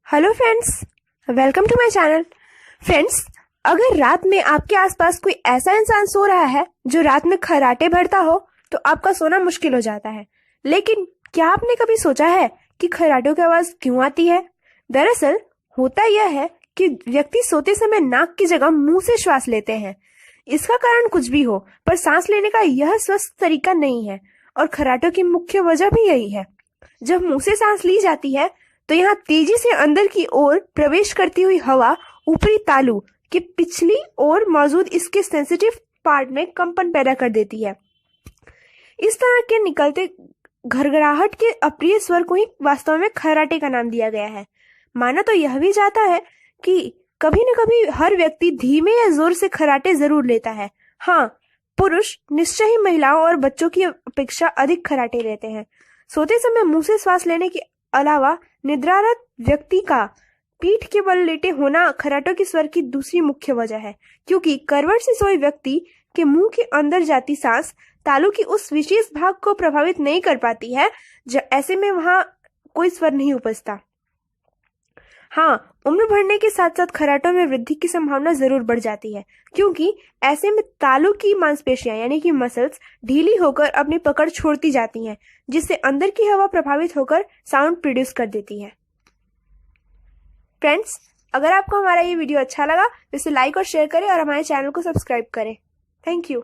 Hello friends, welcome to my channel. Friends, अगर रात में आपके आसपास कोई ऐसा इंसान सो रहा है जो रात में खर्राटे भरता हो तो आपका सोना मुश्किल हो जाता है। लेकिन क्या आपने कभी सोचा है कि खर्राटों की आवाज क्यों आती है? दरअसल होता यह है कि व्यक्ति सोते समय नाक की जगह मुंह से श्वास लेते हैं। इसका कारण कुछ भी हो, पर सांस लेने का यह स्वस्थ तरीका नहीं है और खर्राटों की मुख्य वजह भी यही है। जब मुंह से सांस ली जाती है तो यहाँ तेजी से अंदर की ओर प्रवेश करती हुई हवा ऊपरी तालू के पिछली ओर मौजूद इसके सेंसिटिव पार्ट में कंपन पैदा कर देती है। इस तरह के निकलते घरघराहट के अप्रिय स्वर को ही वास्तव में खर्राटे का नाम दिया गया है। माना तो यह भी जाता है कि कभी न कभी हर व्यक्ति धीमे या जोर से खर्राटे जरूर लेता है। हाँ, पुरुष निश्चय ही महिलाओं और बच्चों की अपेक्षा अधिक खर्राटे लेते हैं। सोते समय मुंह से श्वास लेने के अलावा निद्रारत व्यक्ति का पीठ के बल लेटे होना खर्राटों के स्वर की दूसरी मुख्य वजह है, क्योंकि करवट से सोए व्यक्ति के मुंह के अंदर जाती सांस तालू की उस विशेष भाग को प्रभावित नहीं कर पाती है। ऐसे में वहां कोई स्वर नहीं उपजता। हाँ, उम्र बढ़ने के साथ साथ खर्राटों में वृद्धि की संभावना जरूर बढ़ जाती है, क्योंकि ऐसे में तालू की मांसपेशियां यानी कि मसल्स ढीली होकर अपनी पकड़ छोड़ती जाती हैं, जिससे अंदर की हवा प्रभावित होकर साउंड प्रोड्यूस कर देती है। फ्रेंड्स, अगर आपको हमारा ये वीडियो अच्छा लगा तो इसे लाइक और शेयर करें और हमारे चैनल को सब्सक्राइब करें। Thank you.